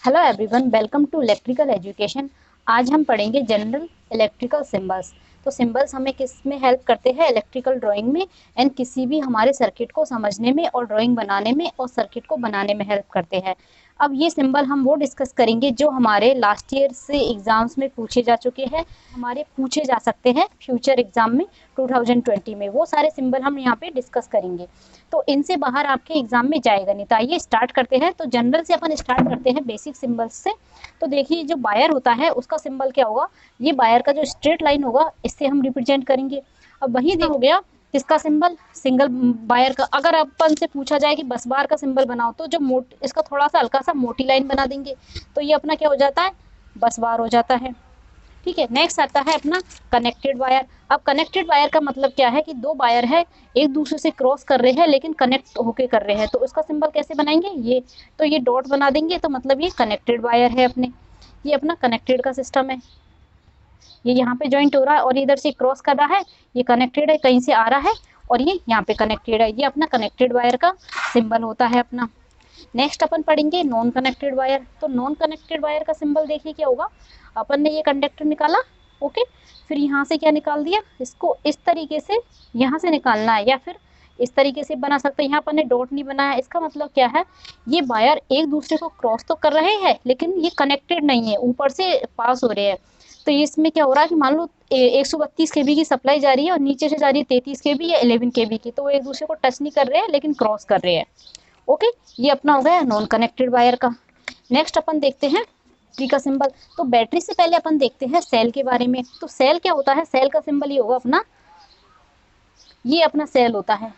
Hello everyone, welcome to electrical education. आज हम पढ़ेंगे जनरल इलेक्ट्रिकल सिंबल्स। तो सिंबल्स हमें किस में हेल्प करते हैं? इलेक्ट्रिकल ड्राइंग में एंड किसी भी हमारे सर्किट को समझने में और ड्राइंग बनाने में और सर्किट को बनाने में हेल्प करते हैं। अब ये सिंबल हम वो डिस्कस करेंगे जो हमारे लास्ट ईयर से एग्जाम्स में पूछे जा चुके हैं, हमारे पूछे जा सकते हैं फ्यूचर एग्जाम में 2020 में। वो सारे सिंबल हम यहाँ पे डिस्कस करेंगे, तो इनसे बाहर आपके एग्जाम में जाएगा नहीं। तो आइए स्टार्ट करते हैं। तो जनरल से अपन स्टार्ट करते हैं, बेसिक सिंबल्स से। तो देखिए, जो वायर होता है उसका सिंबल क्या होगा? ये वायर का जो स्ट्रेट लाइन होगा, इससे हम रिप्रेजेंट करेंगे। अब वही हो गया किसका सिंबल? सिंगल वायर का। अगर अपन से पूछा जाए कि बस बार का सिंबल बनाओ, तो जो इसका थोड़ा सा हल्का सा मोटी लाइन बना देंगे, तो ये अपना क्या हो जाता है? बस बार हो जाता है। ठीक है, नेक्स्ट आता है अपना कनेक्टेड वायर। अब कनेक्टेड वायर का मतलब क्या है कि दो वायर है, एक दूसरे से क्रॉस कर रहे हैं लेकिन कनेक्ट होके कर रहे हैं, तो उसका सिंबल कैसे बनाएंगे? ये तो ये डॉट बना देंगे, तो मतलब ये कनेक्टेड वायर है अपने। ये अपना कनेक्टेड का सिस्टम है। ये यहाँ पे ज्वाइंट हो रहा है और इधर से क्रॉस कर रहा है, ये कनेक्टेड है, कहीं से आ रहा है और ये यहाँ पे कनेक्टेड है। ये अपना कनेक्टेड वायर का सिंबल होता है अपना। नेक्स्ट अपन पढ़ेंगे नॉन कनेक्टेड वायर। तो नॉन कनेक्टेड वायर का सिंबल देखिए क्या होगा। अपन ने ये कंडक्टर निकाला, ओके, फिर यहाँ से क्या निकाल दिया, इसको इस तरीके से यहाँ से निकालना है, या फिर इस तरीके से बना सकते हैं। यहाँ अपन ने डॉट नहीं बनाया, इसका मतलब क्या है? ये वायर एक दूसरे को क्रॉस तो कर रहे हैं लेकिन ये कनेक्टेड नहीं है, ऊपर से पास हो रहे हैं। तो इसमें क्या हो रहा है कि मान लो 132 केबी की सप्लाई जा रही है और नीचे से जा रही है 33 केबी या 11 केबी की, तो वो एक दूसरे को टच नहीं कर रहे हैं लेकिन क्रॉस कर रहे हैं। ओके, ये अपना हो गया नॉन कनेक्टेड वायर का। नेक्स्ट अपन देखते हैं बैटरी का सिंबल। तो बैटरी से पहले अपन देखते हैं सेल के बारे में। तो सेल क्या होता है? सेल का सिंबल ये होगा अपना, ये अपना सेल होता है।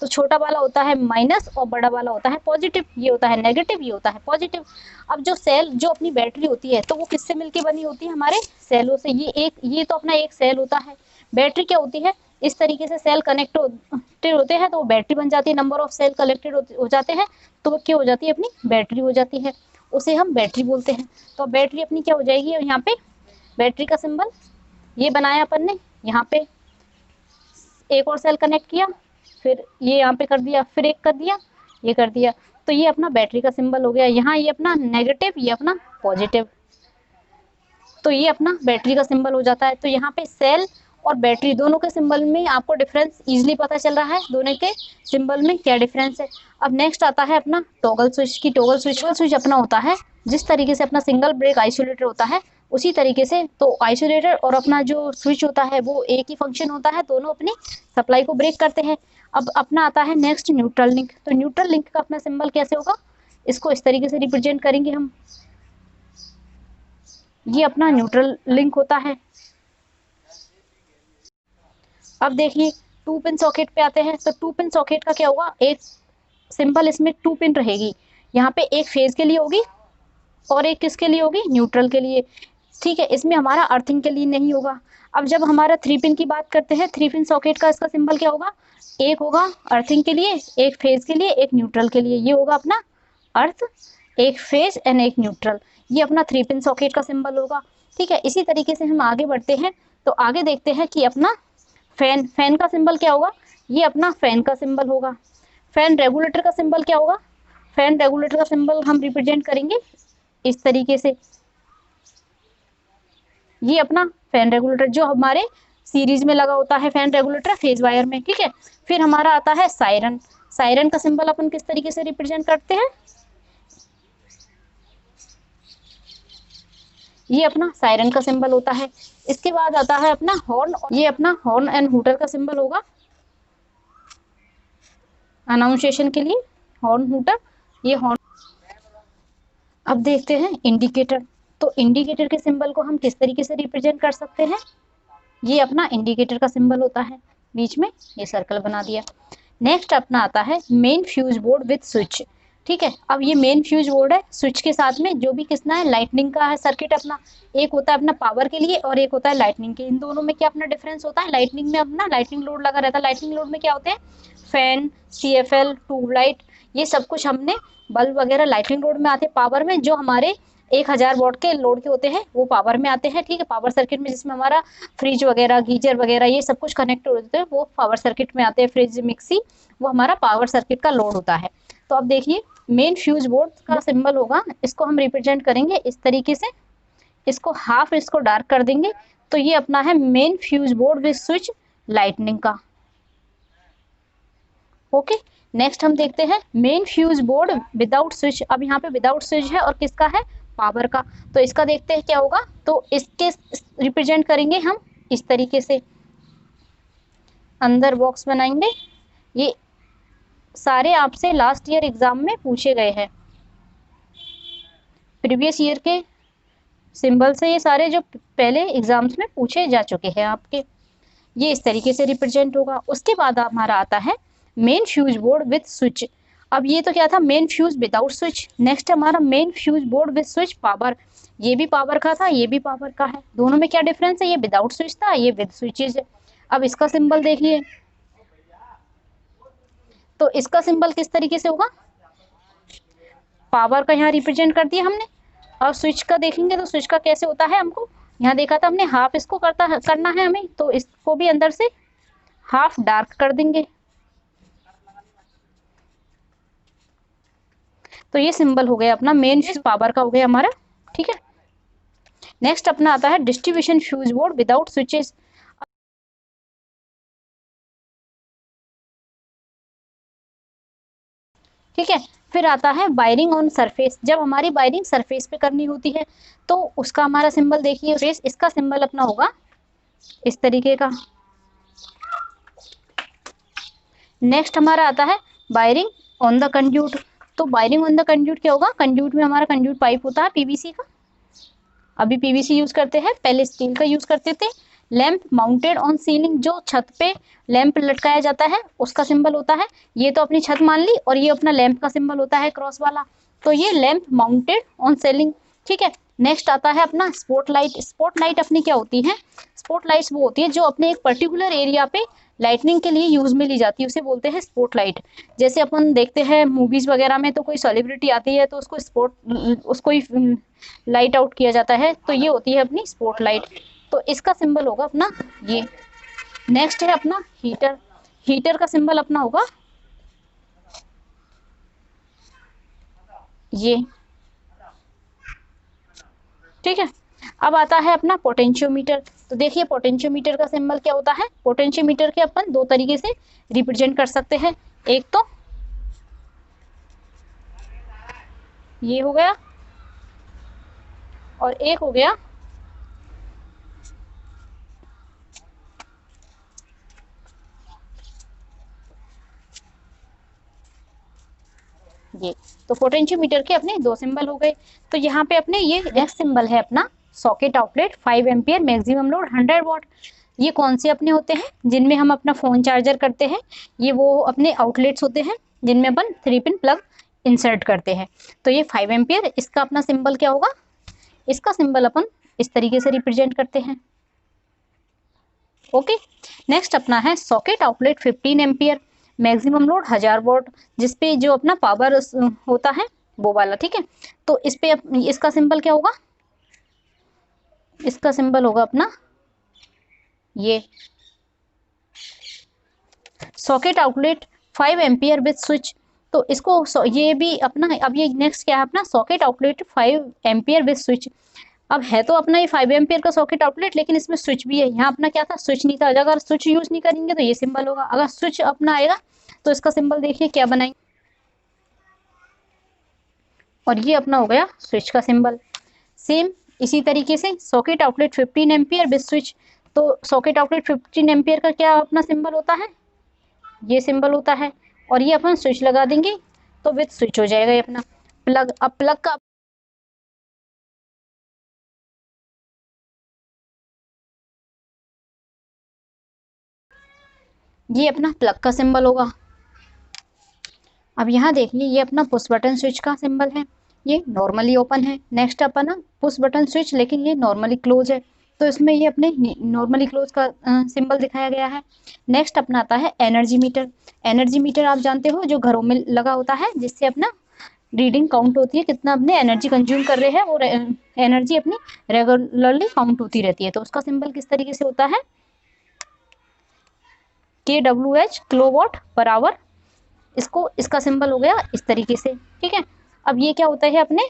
तो छोटा वाला होता है माइनस और बड़ा वाला होता है पॉजिटिव। ये होता है नेगेटिव, ये होता है पॉजिटिव। अब जो सेल, जो अपनी बैटरी होती है, तो वो किससे मिलके बनी होती है? हमारे सेलों से। ये तो अपना एक सेल होता है। बैटरी क्या होती है? इस तरीके से सेल कनेक्टेड होते हैं तो वो बैटरी बन जाती है। नंबर ऑफ सेल कलेक्टेड हो जाते हैं तो वो क्या हो जाती है? अपनी बैटरी हो जाती है, उसे हम बैटरी बोलते हैं। तो बैटरी अपनी क्या हो जाएगी? यहाँ पे बैटरी का सिंबल ये बनाया अपन ने, यहाँ पे एक और सेल कनेक्ट किया, फिर ये यहाँ पे कर दिया, फिर एक कर दिया, ये कर दिया, तो ये अपना बैटरी का सिंबल हो गया। यहाँ ये अपना नेगेटिव, ये अपना पॉजिटिव, तो ये अपना बैटरी का सिंबल हो जाता है। तो यहाँ पे सेल और बैटरी दोनों के सिंबल में आपको डिफरेंस इजीली पता चल रहा है, दोनों के सिंबल में क्या डिफरेंस है। अब नेक्स्ट आता है अपना टॉगल स्विच की। टॉगल स्विच अपना होता है, जिस तरीके से अपना सिंगल ब्रेक आइसोलेटर होता है उसी तरीके से, तो आइसोलेटर और अपना जो स्विच होता है वो एक ही फंक्शन होता है, दोनों अपनी सप्लाई को ब्रेक करते हैं। अब अपना आता है नेक्स्ट न्यूट्रल लिंक। तो न्यूट्रल लिंक का अपना सिंबल कैसे होगा? इसको इस तरीके से रिप्रेजेंट करेंगे हम, ये अपना न्यूट्रल लिंक होता है। अब देखिए टू पिन सॉकेट पे आते हैं। तो टू पिन सॉकेट का क्या होगा? एक सिंपल इसमें टू पिन रहेगी, यहाँ पे एक फेज के लिए होगी और एक किसके लिए होगी? न्यूट्रल के लिए। ठीक है, इसमें हमारा अर्थिंग के लिए नहीं होगा। अब जब हमारा थ्री पिन की बात करते हैं, थ्री पिन सॉकेट का इसका सिंबल क्या होगा? एक होगा अर्थिंग के लिए, एक फेज के लिए, एक न्यूट्रल के लिए। ये होगा अपना अर्थ, एक फेज एंड एक न्यूट्रल। ये अपना थ्री पिन सॉकेट का सिंबल होगा। ठीक है, इसी तरीके से हम आगे बढ़ते हैं। तो आगे देखते हैं कि अपना फैन का सिंबल क्या होगा? ये अपना फैन का सिंबल होगा। फैन रेगुलेटर का सिंबल क्या होगा? फैन रेगुलेटर का सिंबल हम रिप्रेजेंट करेंगे इस तरीके से, ये अपना फैन रेगुलेटर जो हमारे सीरीज में लगा होता है, फैन रेगुलेटर फेज वायर में। ठीक है, फिर हमारा आता है सायरन। सायरन का सिंबल अपन किस तरीके से रिप्रेजेंट करते हैं? ये अपना सायरन का सिंबल होता है। इसके बाद आता है अपना हॉर्न। ये अपना हॉर्न एंड हूटर का सिंबल होगा अनाउंसिएशन के लिए, हॉर्न हूटर, ये हॉर्न। अब देखते हैं इंडिकेटर। तो इंडिकेटर के सिंबल को हम किस तरीके से रिप्रेजेंट कर सकते हैं? ये अपना इंडिकेटर का सिंबल होता है, बीच में ये सर्कल बना दिया। नेक्स्ट अपना आता है main fuse board with switch. ठीक है, अब ये मेन फ्यूज बोर्ड है स्विच के साथ में, जो भी किसना है? लाइटनिंग का है सर्किट अपना। एक होता है अपना पावर के लिए और एक होता है लाइटनिंग के। इन दोनों में क्या अपना डिफरेंस होता है? लाइटनिंग में अपना लाइटनिंग लोड लगा रहता है। लाइटनिंग लोड में क्या होते हैं? फैन, CFL, ट्यूबलाइट, ये सब कुछ हमने बल्ब वगैरह लाइटनिंग लोड में आते हैं। पावर में जो हमारे 1000 वॉट के लोड के होते हैं वो पावर में आते हैं। ठीक है, पावर सर्किट में, जिसमें हमारा फ्रिज वगैरह, गीजर वगैरह ये सब कुछ कनेक्ट होते हैं, वो पावर सर्किट में आते हैं। फ्रिज, मिक्सी, वो हमारा पावर सर्किट का लोड होता है। तो अब देखिए मेन फ्यूज बोर्ड का सिंबल होगा, इसको हम रिप्रेजेंट करेंगे इस तरीके से, इसको हाफ इसको डार्क कर देंगे, तो ये अपना है main fuse board with switch lightning का। ओके, नेक्स्ट हम देखते हैं main fuse board without switch. अब यहाँ पे विदाउट स्विच है और किसका है, पावर का। तो इसका देखते हैं क्या होगा, तो इसके रिप्रेजेंट करेंगे हम इस तरीके से, अंदर बॉक्स बनाएंगे। ये सारे आपसे लास्ट ईयर एग्जाम में पूछे गए हैं, प्रीवियस ईयर के सिंबल से ये सारे जो पहले एग्जाम्स में पूछे जा चुके हैं आपके। ये इस तरीके से रिप्रेजेंट होगा। उसके बाद हमारा आता है main fuse board with switch. अब ये तो क्या था, main fuse without switch. Next हमारा main fuse board with switch power. ये भी पावर का था, ये भी पावर का है। दोनों में क्या डिफरेंस है, ये विदाउट स्विच था, ये विद स्विचेज है। अब इसका सिंबल देखिए, तो इसका सिंबल किस तरीके से होगा, पावर का यहाँ रिप्रेजेंट कर दिया हमने। और स्विच का देखेंगे तो स्विच का कैसे होता है, हमको यहाँ देखा था हमने, हाफ इसको करना है हमें, तो इसको भी अंदर से हाफ डार्क कर देंगे। तो ये सिंबल हो गया अपना मेन फ्यूज पावर का हो गया हमारा, ठीक है। नेक्स्ट अपना आता है distribution fuse board without switches. ठीक है, फिर आता है वायरिंग ऑन सरफेस। जब हमारी वायरिंग सरफेस पे करनी होती है तो उसका हमारा सिंबल देखिए, फेस, इसका सिंबल अपना होगा इस तरीके का। नेक्स्ट हमारा आता है वायरिंग ऑन द कंड्यूट। तो वायरिंग ऑन द कंड्यूट क्या होगा, कंड्यूट में हमारा कंड्यूट पाइप होता है पीवीसी का, अभी पीवीसी यूज करते हैं, पहले स्टील का यूज करते थे। लैंप माउंटेड ऑन सीलिंग, जो छत पे लैंप लटकाया जाता है उसका सिंबल होता है। ये तो अपनी छत मान ली, और ये अपना लैंप का सिंबल होता है क्रॉस वाला, तो ये लैंप माउंटेड ऑन सीलिंग, ठीक है। नेक्स्ट आता है अपना स्पॉट लाइट। स्पॉट लाइट अपनी क्या होती है, स्पॉट लाइट्स वो होती है जो अपने एक पर्टिकुलर एरिया पे लाइटनिंग के लिए यूज में ली जाती है, उसे बोलते हैं स्पॉट लाइट। जैसे अपन देखते हैं मूवीज वगैरह में, तो कोई सेलिब्रिटी आती है तो उसको ही लाइट आउट किया जाता है, तो ये होती है अपनी स्पॉट लाइट। तो इसका सिंबल होगा अपना ये। नेक्स्ट है अपना हीटर। हीटर का सिंबल अपना होगा ये, ठीक है। अब आता है अपना पोटेंशियोमीटर। तो देखिए पोटेंशियोमीटर का सिंबल क्या होता है, पोटेंशियोमीटर के अपन दो तरीके से रिप्रेजेंट कर सकते हैं। एक तो ये हो गया, और एक हो गया ये। तो पोटेंशियोमीटर के अपने दो सिंबल हो गए। तो यहाँ पे अपने ये नेक्स्ट सिंबल है अपना socket outlet 5 ampere maximum load 100 what. ये कौन से अपने होते हैं, जिनमें हम अपना फोन चार्जर करते हैं, ये वो अपने आउटलेट्स होते हैं जिनमें अपन 3 पिन प्लग इंसर्ट करते हैं। तो ये 5 एम्पियर, इसका अपना सिंबल क्या होगा, इसका सिंबल अपन इस तरीके से रिप्रेजेंट करते हैं। ओके, नेक्स्ट अपना है socket outlet 15 ampere maximum load 1000 what, जिसपे जो अपना पावर होता है वो वाला, ठीक है। तो इस पे इसका सिंबल क्या होगा, इसका सिंबल होगा अपना ये socket outlet 5 ampere with switch. तो इसको ये भी अपना, अब ये नेक्स्ट क्या है अपना socket outlet 5 ampere with switch. अब है तो अपना ये 5 एम्पियर का सॉकेट आउटलेट, लेकिन इसमें स्विच भी है। यहाँ अपना क्या था, स्विच नहीं था। अगर स्विच यूज नहीं करेंगे तो ये सिंबल होगा, अगर स्विच अपना आएगा तो इसका सिंबल देखिए क्या बनाएंगे, और ये अपना हो गया स्विच का सिंबल। सेम इसी तरीके से socket outlet 15 ampere with switch. तो सॉकेट आउटलेट 15 एम्पियर का क्या अपना सिंबल होता है, ये सिंबल होता है, और ये अपन स्विच लगा देंगे तो विद स्विच हो जाएगा ये अपना प्लग। अब प्लग का ये अपना प्लग का सिंबल होगा। अब यहाँ देखिए ये अपना पुश बटन स्विच का सिंबल है, ये नॉर्मली ओपन है। नेक्स्ट अपना पुश बटन स्विच, लेकिन ये नॉर्मली क्लोज है, तो इसमें ये अपने नॉर्मली क्लोज का सिंबल दिखाया गया है। नेक्स्ट अपना आता है एनर्जी मीटर। एनर्जी मीटर आप जानते हो जो घरों में लगा होता है, जिससे अपना रीडिंग काउंट होती है, कितना अपने एनर्जी कंज्यूम कर रहे हैं, और एनर्जी अपनी रेगुलरली काउंट होती रहती है। तो उसका सिंबल किस तरीके से होता है, KWH किलोवाट पर आवर। इसको, इसका सिंबल हो गया इस तरीके से, ठीक है। अब ये क्या होता है, अपने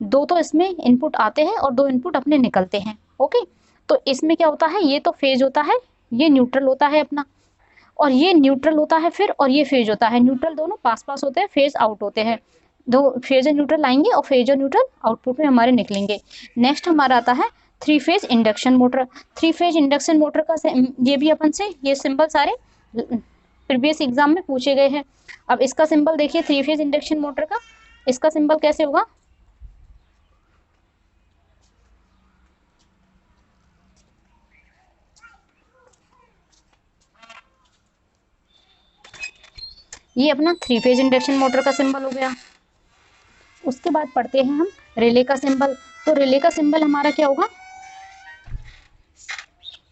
दो तो इसमें इनपुट आते हैं और दो इनपुट अपने निकलते हैं, ओके। तो इसमें क्या होता है, ये तो फेज होता है, ये न्यूट्रल होता है अपना, और ये न्यूट्रल होता है फिर, और ये फेज होता है। न्यूट्रल दोनों पास पास होते हैं, फेज आउट होते हैं। दो फेज और न्यूट्रल आएंगे और फेज और न्यूट्रल आउटपुट में हमारे निकलेंगे। नेक्स्ट हमारा आता है three phase induction motor. Three phase induction motor का ये भी अपन से ये सिंबल सारे प्रीवियस एग्जाम में पूछे गए हैं। अब इसका सिंबल देखिए, थ्री फेज इंडक्शन मोटर का इसका सिंबल कैसे होगा, ये अपना थ्री फेज इंडक्शन मोटर का सिंबल हो गया। उसके बाद पढ़ते हैं हम रिले का सिंबल। तो रिले का सिंबल हमारा क्या होगा,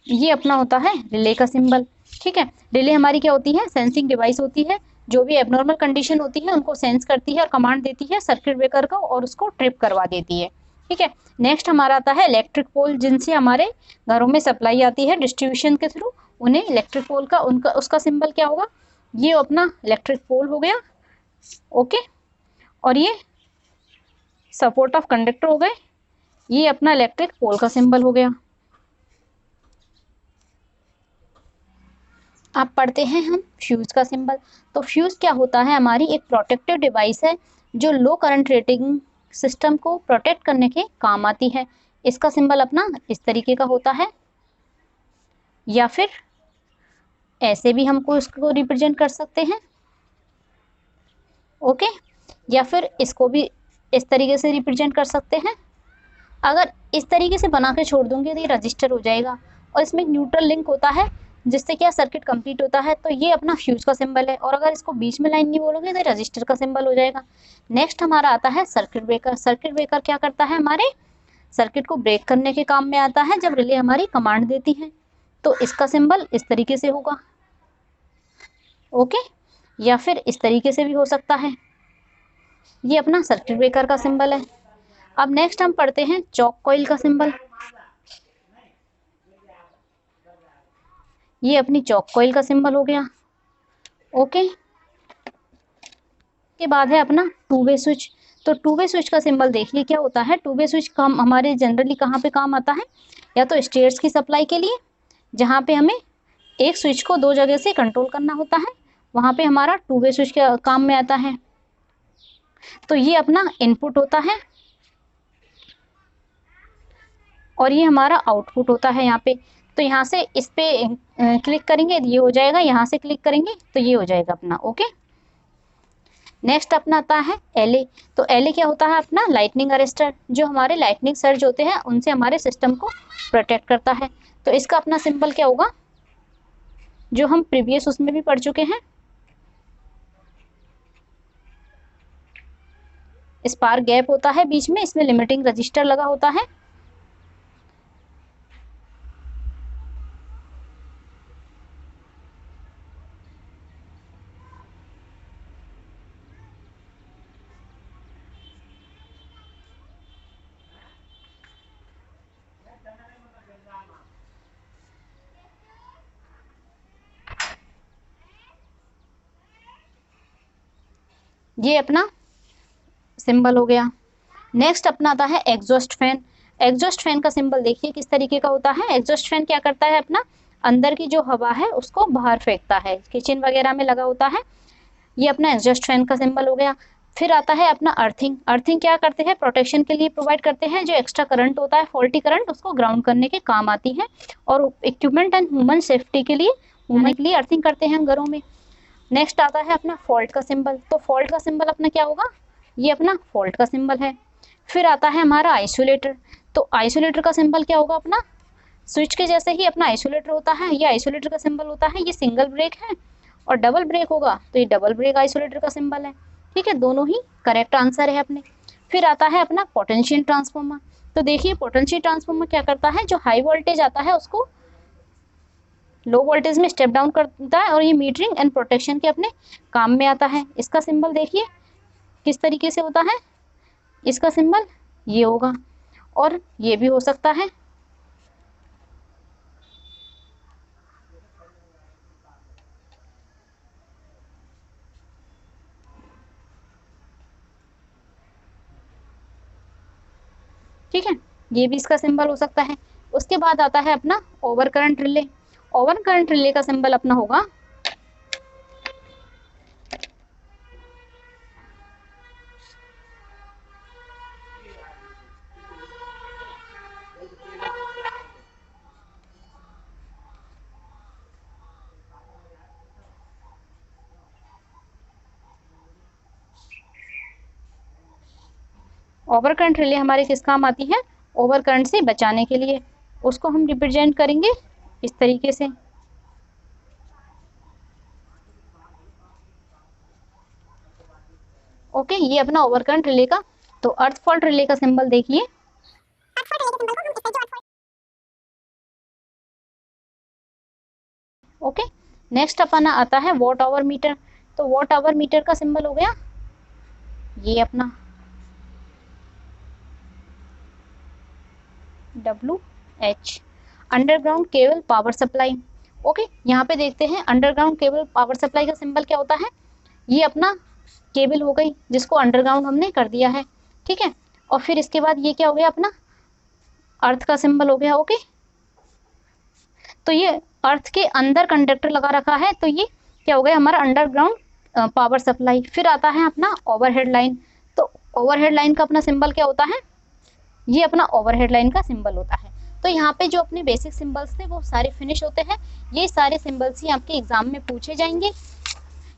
ये अपना होता है रिले का सिंबल, ठीक है। रिले हमारी क्या होती है, सेंसिंग डिवाइस होती है, जो भी एबनॉर्मल कंडीशन होती है उनको सेंस करती है और कमांड देती है सर्किट ब्रेकर को, और उसको ट्रिप करवा देती है, ठीक है। नेक्स्ट हमारा आता है इलेक्ट्रिक पोल, जिनसे हमारे घरों में सप्लाई आती है डिस्ट्रीब्यूशन के थ्रू, उन्हें इलेक्ट्रिक पोल का उनका उसका सिंबल क्या होगा, ये अपना इलेक्ट्रिक पोल हो गया, ओके। और ये सपोर्ट ऑफ कंडक्टर हो गए, ये अपना इलेक्ट्रिक पोल का सिंबल हो गया। अब पढ़ते हैं हम फ्यूज का सिंबल। तो फ्यूज क्या होता है, हमारी एक प्रोटेक्टिव डिवाइस है जो लो करंट रेटिंग सिस्टम को प्रोटेक्ट करने के काम आती है। इसका सिंबल अपना इस तरीके का होता है, या फिर ऐसे भी हमको इसको रिप्रेजेंट कर सकते हैं, ओके। या फिर इसको भी इस तरीके से रिप्रेजेंट कर सकते हैं। अगर इस तरीके से बना के छोड़ दूंगी तो ये रजिस्टर हो जाएगा, और इसमें एक न्यूट्रल लिंक होता है जिससे क्या सर्किट कंप्लीट होता है। तो ये अपना फ्यूज का सिंबल है, और अगर इसको बीच में लाइन नहीं बोलोगे तो रजिस्टर का सिंबल हो जाएगा। नेक्स्ट हमारा आता है सर्किट ब्रेकर। सर्किट ब्रेकर क्या करता है, हमारे सर्किट को ब्रेक करने के काम में आता है जब रिले हमारी कमांड देती है। तो इसका सिंबल इस तरीके से होगा, ओके, या फिर इस तरीके से भी हो सकता है। ये अपना सर्किट ब्रेकर का सिंबल है। अब नेक्स्ट हम पढ़ते हैं चॉक कॉइल का सिंबल। ये अपनी चॉक कॉइल का सिंबल हो गया, ओके। के बाद है अपना टू वे स्विच। तो टू वे स्विच का सिंबल देखिए क्या होता है। टू वे स्विच काम हमारे जनरली कहाँ पे काम आता है, या तो स्टेयर्स की सप्लाई के लिए, जहाँ पे हमें एक स्विच को दो जगह से कंट्रोल करना होता है, वहाँ पे हमारा टू वे स्विच के काम में आता है। तो ये अपना इनपुट होता है और ये हमारा आउटपुट होता है यहाँ पे। तो यहाँ से इस पे क्लिक करेंगे ये हो जाएगा, यहाँ से क्लिक करेंगे तो ये हो जाएगा अपना, ओके। नेक्स्ट अपना आता है एलए। तो एलए क्या होता है, अपना लाइटनिंग अरेस्टर, जो हमारे लाइटनिंग सर्ज होते हैं उनसे हमारे सिस्टम को प्रोटेक्ट करता है। तो इसका अपना सिंबल क्या होगा, जो हम प्रीवियस उसमें भी पढ़ चुके हैं, स्पार्क गैप होता है बीच में, इसमें लिमिटिंग रजिस्टर लगा होता है। ये अपना सिंबल हो गया। नेक्स्ट अपना आता है एग्जॉस्ट फैन। एग्जॉस्ट फैन का सिंबल देखिए किस तरीके का होता है। एग्जॉस्ट फैन क्या करता है, अपना अंदर की जो हवा है उसको बाहर फेंकता है, किचन वगैरह में लगा होता है। ये अपना एग्जॉस्ट फैन का सिंबल हो गया। फिर आता है अपना अर्थिंग। अर्थिंग क्या करते हैं, प्रोटेक्शन के लिए प्रोवाइड करते हैं। जो एक्स्ट्रा करंट होता है, फॉल्टी करंट, उसको ग्राउंड करने के काम आती है। और इक्विपमेंट एंड ह्यूमन सेफ्टी के लिए, ह्यूमन के लिए अर्थिंग करते हैं घरों में। नेक्स्ट आता है अपना फॉल्ट का सिंबल। तो फॉल्ट का सिंबल अपना क्या होगा, ये अपना फॉल्ट का सिंबल है। फिर आता है हमारा आइसोलेटर। तो आइसोलेटर का सिंबल क्या होगा, अपना स्विच के जैसे ही अपना आइसोलेटर होता है। ये आइसोलेटर का सिंबल होता है, ये सिंगल ब्रेक है, और डबल ब्रेक होगा तो ये डबल ब्रेक आइसोलेटर का सिंबल है, ठीक है। दोनों ही करेक्ट आंसर है अपने। फिर आता है अपना पोटेंशियल ट्रांसफार्मर। तो देखिए पोटेंशियल ट्रांसफार्मर क्या करता है, जो हाई वोल्टेज आता है उसको लो वोल्टेज में स्टेप डाउन करता है, और ये मीटरिंग एंड प्रोटेक्शन के अपने काम में आता है। इसका सिंबल देखिए किस तरीके से होता है, इसका सिंबल ये होगा, और ये भी हो सकता है। ठीक है, ये भी इसका सिंबल हो सकता है। उसके बाद आता है अपना over current relay. Over current relay का सिंबल अपना होगा ओवर करंट रिले हमारे किस काम आती है, ओवर करंट से बचाने के लिए। उसको हम रिप्रेजेंट करेंगे इस तरीके से। ओके, ये अपना ओवर करंट रिले का। तो अर्थ फॉल्ट रिले का सिंबल देखिए, ओके। नेक्स्ट अपना आता है वॉट आवर मीटर। तो वॉट आवर मीटर का सिंबल हो गया ये अपना WH, underground cable power supply. Okay, यहाँ पे देखते हैं अंडरग्राउंड केबल पावर सप्लाई का सिंबल क्या होता है, ये अपना केबल हो गई जिसको अंडरग्राउंड हमने कर दिया है, ठीक है। और फिर इसके बाद ये क्या हो गया अपना अर्थ का सिंबल हो गया, ओके। तो ये अर्थ के अंदर कंडक्टर लगा रखा है, तो ये क्या हो गया हमारा अंडरग्राउंड पावर सप्लाई। फिर आता है अपना ओवरहेड लाइन। तो ओवरहेड लाइन का अपना सिंबल क्या होता है, ये अपना ओवरहेड लाइन का सिंबल होता है। तो यहाँ पे जो अपने बेसिक सिंबल्स थे वो सारे फिनिश होते हैं। ये सारे सिंबल्स ही आपके एग्जाम में पूछे जाएंगे।